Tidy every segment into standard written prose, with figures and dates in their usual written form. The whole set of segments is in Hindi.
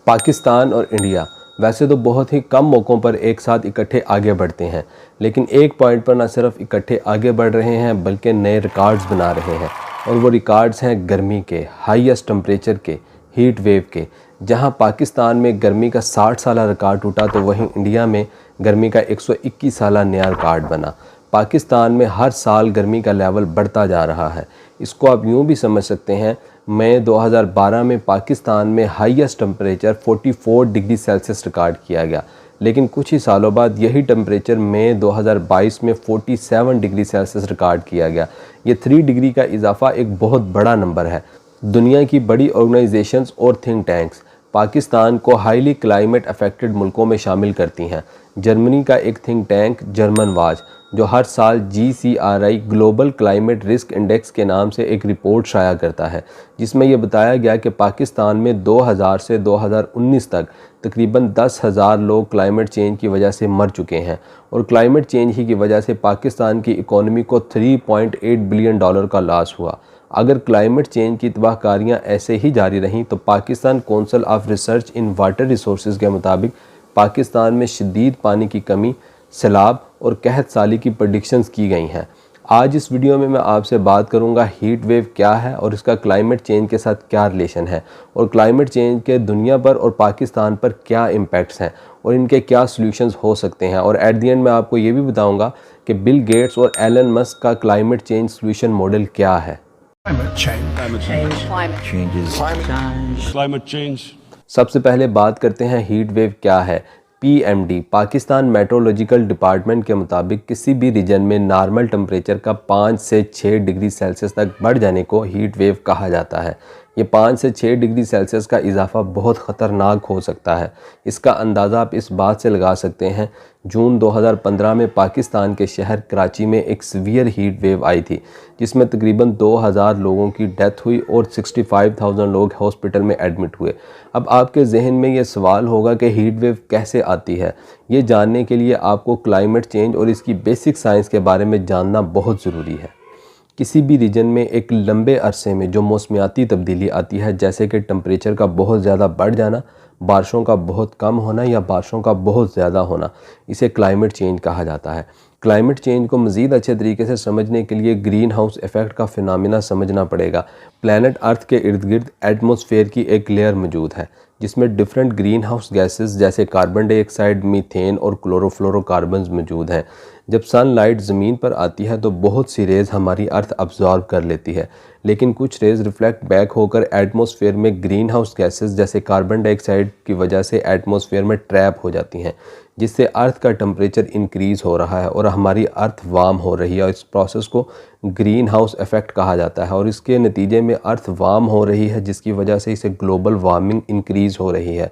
पाकिस्तान और इंडिया वैसे तो बहुत ही कम मौक़ों पर एक साथ इकट्ठे आगे बढ़ते हैं, लेकिन एक पॉइंट पर न सिर्फ इकट्ठे आगे बढ़ रहे हैं बल्कि नए रिकॉर्ड्स बना रहे हैं। और वो रिकॉर्ड्स हैं गर्मी के, हाईएस्ट टेम्परेचर के, हीट वेव के। जहां पाकिस्तान में गर्मी का 60 साला रिकॉर्ड टूटा तो वहीं इंडिया में गर्मी का 121 साला नया रिकॉर्ड बना। पाकिस्तान में हर साल गर्मी का लेवल बढ़ता जा रहा है। इसको आप यूँ भी समझ सकते हैं, मई 2012 में पाकिस्तान में highest temperature 44 degree Celsius record किया गया, लेकिन कुछ ही सालों बाद यही टेम्परेचर मई 2022 में 47 डिग्री सेल्सियस रिकॉर्ड किया गया। ये 3 डिग्री का इजाफा एक बहुत बड़ा नंबर है। दुनिया की बड़ी ऑर्गेनाइजेशंस और थिंक टैंक्स पाकिस्तान को हाईली क्लाइमेट अफेक्टेड मुल्कों में शामिल करती हैं। जर्मनी का एक थिंक टैंक जर्मन वाच, जो हर साल GCRI global climate risk index के नाम से एक रिपोर्ट शाया करता है, जिसमें यह बताया गया कि पाकिस्तान में 2000 से 2019 तक तकरीबन 10,000 लोग क्लाइमेट चेंज की वजह से मर चुके हैं। और क्लाइमेट चेंज ही की वजह से पाकिस्तान की इकॉनमी को $3.8 बिलियन का लॉस हुआ। अगर क्लाइमेट चेंज की तबाहकारियाँ ऐसे ही जारी रहीं तो Pakistan council of research in water resources के मुताबिक पाकिस्तान में शदीद पानी की कमी, सैलाब और कहत साली की प्रेडिक्शंस की गई हैं। आज इस वीडियो में मैं आपसे बात करूंगा हीट वेव क्या है और इसका क्लाइमेट चेंज के साथ क्या रिलेशन है, और क्लाइमेट चेंज के दुनिया पर और पाकिस्तान पर क्या इम्पैक्ट्स हैं और इनके क्या सॉल्यूशंस हो सकते हैं। और एट द एंड मैं आपको ये भी बताऊंगा कि बिल गेट्स और एलन मस्क का क्लाइमेट चेंज सॉल्यूशन मॉडल क्या है। सबसे पहले बात करते हैं हीट वेव क्या है। PMD पाकिस्तान मेट्रोलॉजिकल डिपार्टमेंट के मुताबिक किसी भी रीजन में नॉर्मल टेम्परेचर का 5 से 6 डिग्री सेल्सियस तक बढ़ जाने को हीट वेव कहा जाता है। ये 5 से 6 डिग्री सेल्सियस का इजाफा बहुत ख़तरनाक हो सकता है। इसका अंदाज़ा आप इस बात से लगा सकते हैं, जून 2015 में पाकिस्तान के शहर कराची में एक सीवियर हीट वेव आई थी, जिसमें तकरीबन 2000 लोगों की डेथ हुई और 65,000 लोग हॉस्पिटल में एडमिट हुए। अब आपके जहन में ये सवाल होगा कि हीट वेव कैसे आती है। ये जानने के लिए आपको क्लाइमेट चेंज और इसकी बेसिक साइंस के बारे में जानना बहुत ज़रूरी है। किसी भी रीजन में एक लंबे अरसे में जो मौसमियाती तब्दीली आती है, जैसे कि टेम्परेचर का बहुत ज़्यादा बढ़ जाना, बारिशों का बहुत कम होना या बारिशों का बहुत ज़्यादा होना, इसे क्लाइमेट चेंज कहा जाता है। क्लाइमेट चेंज को मज़ीद अच्छे तरीके से समझने के लिए ग्रीन हाउस इफ़ेक्ट का फिनोमेना समझना पड़ेगा। प्लैनेट अर्थ के इर्द गिर्द एटमॉस्फेयर की एक लेयर मौजूद है, जिसमें डिफरेंट ग्रीन हाउस गैसेस जैसे कार्बन डाइऑक्साइड, मीथेन और क्लोरोफ्लोरोकार्बन्स मौजूद हैं। जब सनलाइट ज़मीन पर आती है तो बहुत सी रेज़ हमारी अर्थ अब्जॉर्ब कर लेती है, लेकिन कुछ रेज़ रिफ्लेक्ट बैक होकर एटमॉस्फेयर में ग्रीन हाउस गैसेस जैसे कार्बन डाइऑक्साइड की वजह से एटमॉस्फेयर में ट्रैप हो जाती हैं, जिससे अर्थ का टेम्परेचर इंक्रीज़ हो रहा है और हमारी अर्थ वार्म हो रही है। इस प्रोसेस को ग्रीन हाउस इफ़ेक्ट कहा जाता है और इसके नतीजे में अर्थ वार्म हो रही है, जिसकी वजह से इसे ग्लोबल वार्मिंग इंक्रीज़ हो रही है।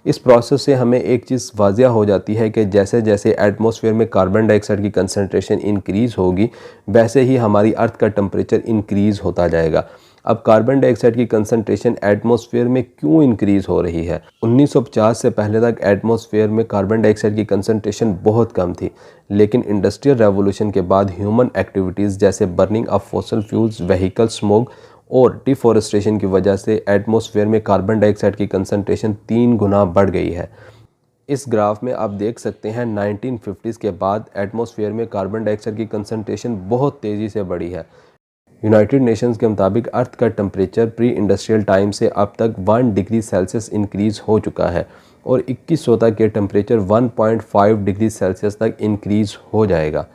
इस प्रोसेस से हमें एक चीज़ वाज़िया हो जाती है कि जैसे जैसे एटमॉस्फेयर में कार्बन डाइऑक्साइड की कंसनट्रेशन इंक्रीज़ होगी, वैसे ही हमारी अर्थ का टेम्परेचर इंक्रीज़ होता जाएगा। अब कार्बन डाइऑक्साइड की कंसनट्रेशन एटमॉस्फेयर में क्यों इंक्रीज़ हो रही है? 1950 से पहले तक एटमॉस्फेयर में कार्बन डाइऑक्साइड की कंसनट्रेशन बहुत कम थी, लेकिन इंडस्ट्रियल रेवोल्यूशन के बाद ह्यूमन एक्टिविटीज़ जैसे burning of fossil fuels, vehicle smoke और डिफॉरेस्टेशन की वजह से एटमॉस्फेयर में कार्बन डाइऑक्साइड की कंसनट्रेशन 3 गुना बढ़ गई है। इस ग्राफ में आप देख सकते हैं 1950s के बाद एटमॉस्फेयर में कार्बन डाइऑक्साइड की कंसनट्रेशन बहुत तेज़ी से बढ़ी है। यूनाइटेड नेशंस के मुताबिक अर्थ का टेम्परेचर प्री इंडस्ट्रियल टाइम से अब तक 1 डिग्री सेल्सियस इंक्रीज़ हो चुका है और 2100 तक के टेम्परेचर 1.5 डिग्री सेल्सियस तक इंक्रीज़ हो जाएगा।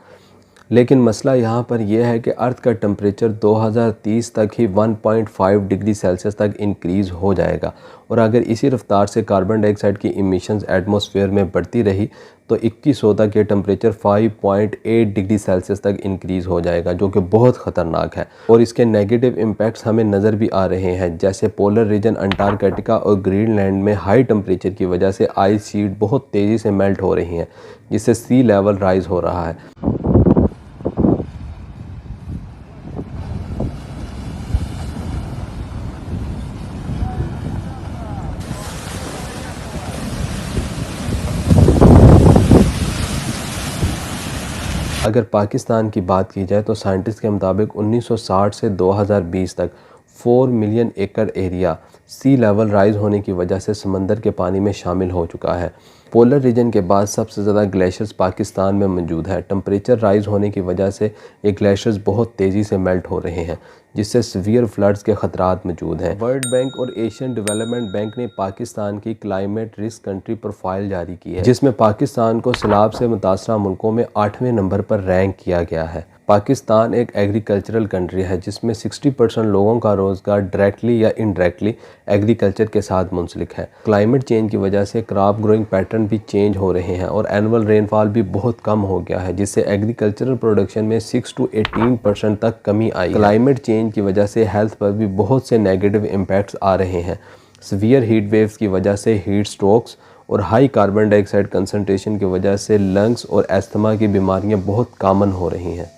लेकिन मसला यहाँ पर यह है कि अर्थ का टेम्परेचर 2030 तक ही 1.5 डिग्री सेल्सियस तक इंक्रीज़ हो जाएगा, और अगर इसी रफ्तार से कार्बन डाइऑक्साइड की इमिशंस एटमॉस्फेयर में बढ़ती रही तो 2100 तक ये टेम्परेचर 5.8 डिग्री सेल्सियस तक इंक्रीज़ हो जाएगा, जो कि बहुत ख़तरनाक है। और इसके नेगेटिव इम्पैक्ट्स हमें नज़र भी आ रहे हैं, जैसे पोलर रीजन अंटार्कटिका और ग्रीनलैंड में हाई टेम्परेचर की वजह से आइस शीट बहुत तेज़ी से मेल्ट हो रही हैं, जिससे सी लेवल राइज़ हो रहा है। अगर पाकिस्तान की बात की जाए तो साइंटिस्ट के मुताबिक 1960 से 2020 तक 4 मिलियन एकड़ एरिया सी लेवल राइज होने की वजह से समंदर के पानी में शामिल हो चुका है। पोलर रीजन के बाद सबसे ज़्यादा ग्लेशियर्स पाकिस्तान में मौजूद है। टेम्परेचर राइज होने की वजह से ये ग्लेशियर्स बहुत तेज़ी से मेल्ट हो रहे हैं, जिससे सीवियर फ्लड्स के ख़तरात मौजूद हैं। वर्ल्ड बैंक और एशियन डेवलपमेंट बैंक ने पाकिस्तान की क्लाइमेट रिस्क कंट्री प्रोफाइल जारी की है, जिसमें पाकिस्तान को सैलाब से मुतासरा मुल्कों में 8वें नंबर पर रैंक किया गया है। पाकिस्तान एक एग्रीकल्चरल कंट्री है जिसमें 60% लोगों का रोज़गार डायरेक्टली या इनडायरेक्टली एग्रीकल्चर के साथ मुंसलिक है। क्लाइमेट चेंज की वजह से क्रॉप ग्रोइंग पैटर्न भी चेंज हो रहे हैं और एनुअल रेनफॉल भी बहुत कम हो गया है, जिससे एग्रीकल्चरल प्रोडक्शन में 6 to 18% तक कमी आई। क्लाइमेट चेंज की वजह से हेल्थ पर भी बहुत से नेगेटिव इम्पैक्ट्स आ रहे हैं। सीवियर हीट वेव्स की वजह से हीट स्ट्रोक्स और हाई कार्बन डाइऑक्साइड कंसनट्रेशन की वजह से लंग्स और एस्थमा की बीमारियां बहुत कॉमन हो रही हैं।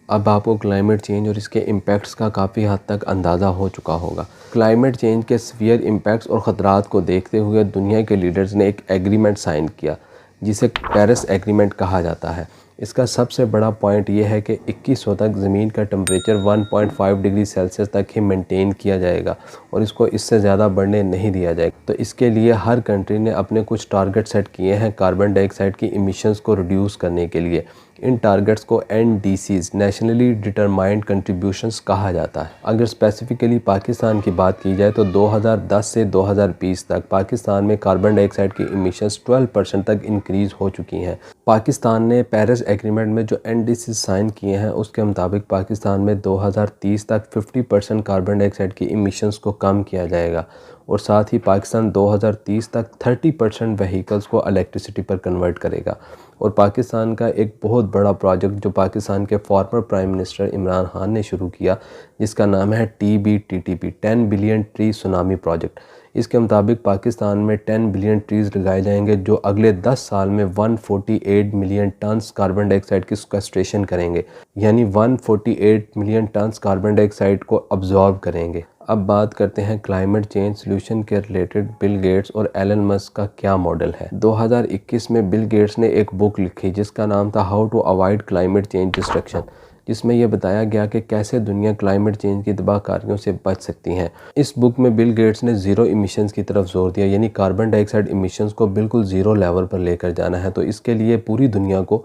अब आपको क्लाइमेट चेंज और इसके इम्पैक्ट्स का काफ़ी हद तक अंदाज़ा हो चुका होगा। क्लाइमेट चेंज के सीवियर इम्पैक्ट्स और ख़तरात को देखते हुए दुनिया के लीडर्स ने एक एग्रीमेंट साइन किया, जिसे पेरिस एग्रीमेंट कहा जाता है। इसका सबसे बड़ा पॉइंट ये है कि 2100 तक ज़मीन का टेम्परेचर 1.5 डिग्री सेल्सियस तक ही मेंटेन किया जाएगा और इसको इससे ज़्यादा बढ़ने नहीं दिया जाएगा। तो इसके लिए हर कंट्री ने अपने कुछ टारगेट सेट किए हैं कार्बन डाइऑक्साइड की इमिशंस को रिड्यूस करने के लिए। इन टारगेट्स को NDCs नेशनली डिटरमाइंड कंट्रीब्यूशंस कहा जाता है। अगर स्पेसिफिकली पाकिस्तान की बात की जाए तो 2010 से 2020 तक पाकिस्तान में कार्बन डाइऑक्साइड की इमिशंस 12% तक इंक्रीज़ हो चुकी हैं। पाकिस्तान ने पेरिस एग्रीमेंट में जो NDCs साइन किए हैं उसके मुताबिक पाकिस्तान में 2030 तक 50% कार्बन डाइऑक्साइड की इमिशंस को कम किया जाएगा और साथ ही पाकिस्तान 2030 तक 30% व्हीकल्स को इलेक्ट्रिसिटी पर कन्वर्ट करेगा। और पाकिस्तान का एक बहुत बड़ा प्रोजेक्ट जो पाकिस्तान के former prime minister Imran Khan ने शुरू किया, जिसका नाम है TBTTP 10 billion tree tsunami project. इसके मुताबिक पाकिस्तान में 10 बिलियन ट्रीज़ लगाए जाएंगे जो अगले 10 साल में 148 मिलियन टन्स कार्बन डाइऑक्साइड की सिक्वेस्ट्रेशन करेंगे, यानी 148 मिलियन टन्स कार्बन डाइऑक्साइड को अब्जॉर्ब करेंगे। अब बात करते हैं क्लाइमेट चेंज सॉल्यूशन के रिलेटेड बिल गेट्स और एलन मस्क का क्या मॉडल है। 2021 में बिल गेट्स ने एक बुक लिखी जिसका नाम था how to avoid climate change destruction, जिसमें यह बताया गया कि कैसे दुनिया क्लाइमेट चेंज की तबाहकारियों से बच सकती है। इस बुक में बिल गेट्स ने ज़ीरो इमिशंस की तरफ जोर दिया, यानी कार्बन डाइऑक्साइड इमिशंस को बिल्कुल ज़ीरो लेवल पर लेकर जाना है। तो इसके लिए पूरी दुनिया को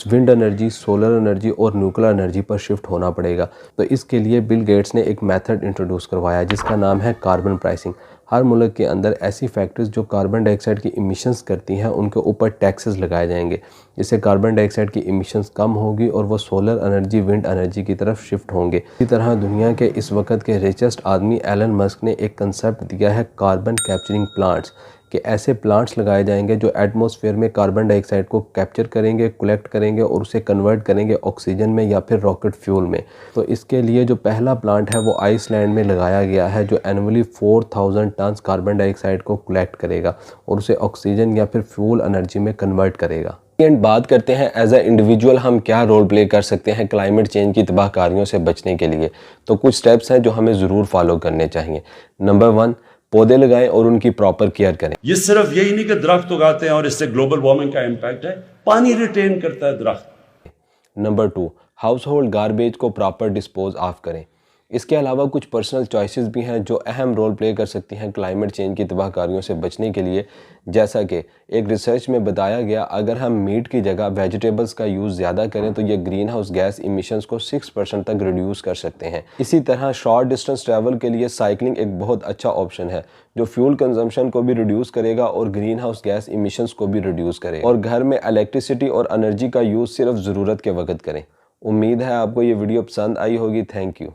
विंड एनर्जी, सोलर एनर्जी और न्यूक्लियर एनर्जी पर शिफ्ट होना पड़ेगा। तो इसके लिए बिल गेट्स ने एक मेथड इंट्रोड्यूस करवाया जिसका नाम है कार्बन प्राइसिंग। हर मुल्क के अंदर ऐसी फैक्ट्रीज जो कार्बन डाइऑक्साइड की इमिशंस करती हैं उनके ऊपर टैक्सेस लगाए जाएंगे, जिससे कार्बन डाइऑक्साइड की इमिशंस कम होगी और वो सोलर एनर्जी, विंड एनर्जी की तरफ शिफ्ट होंगे। इसी तरह दुनिया के इस वक्त के रिचेस्ट आदमी एलन मस्क ने एक कंसेप्ट दिया है कार्बन कैप्चरिंग प्लांट्स, कि ऐसे प्लांट्स लगाए जाएंगे जो एटमॉस्फेयर में कार्बन डाइऑक्साइड को कैप्चर करेंगे, कलेक्ट करेंगे और उसे कन्वर्ट करेंगे ऑक्सीजन में या फिर रॉकेट फ्यूल में। तो इसके लिए जो पहला प्लांट है वो आइसलैंड में लगाया गया है जो एनुअली 4000 टन्स कार्बन डाइऑक्साइड को कलेक्ट करेगा और उसे ऑक्सीजन या फिर फ्यूल एनर्जी में कन्वर्ट करेगा। एंड बात करते हैं एज ए इंडिविजुअल हम क्या रोल प्ले कर सकते हैं क्लाइमेट चेंज की तबाहकारियों से बचने के लिए। तो कुछ स्टेप्स हैं जो हमें ज़रूर फॉलो करने चाहिए। नंबर 1, पौधे लगाएं और उनकी प्रॉपर केयर करें। ये सिर्फ यही नहीं कि दरख्त उगाते हैं और इससे ग्लोबल वार्मिंग का इम्पैक्ट है, पानी रिटेन करता है दरख्त। नंबर 2, हाउस होल्ड गार्बेज को प्रॉपर डिस्पोज ऑफ करें। इसके अलावा कुछ पर्सनल चॉइसेस भी हैं जो अहम रोल प्ले कर सकती हैं क्लाइमेट चेंज की तबाहकारियों से बचने के लिए। जैसा कि एक रिसर्च में बताया गया, अगर हम मीट की जगह वेजिटेबल्स का यूज़ ज़्यादा करें तो ये ग्रीन हाउस गैस इमिशंस को 6% तक रिड्यूस कर सकते हैं। इसी तरह शॉर्ट डिस्टेंस ट्रैवल के लिए साइकिलिंग एक बहुत अच्छा ऑप्शन है जो फ्यूल कंजम्पशन को भी रिड्यूस करेगा और ग्रीन हाउस गैस इमिशंस को भी रिड्यूस करेगा। और घर में इलेक्ट्रिसिटी और एनर्जी का यूज़ सिर्फ ज़रूरत के वक्त करें। उम्मीद है आपको ये वीडियो पसंद आई होगी। Thank you.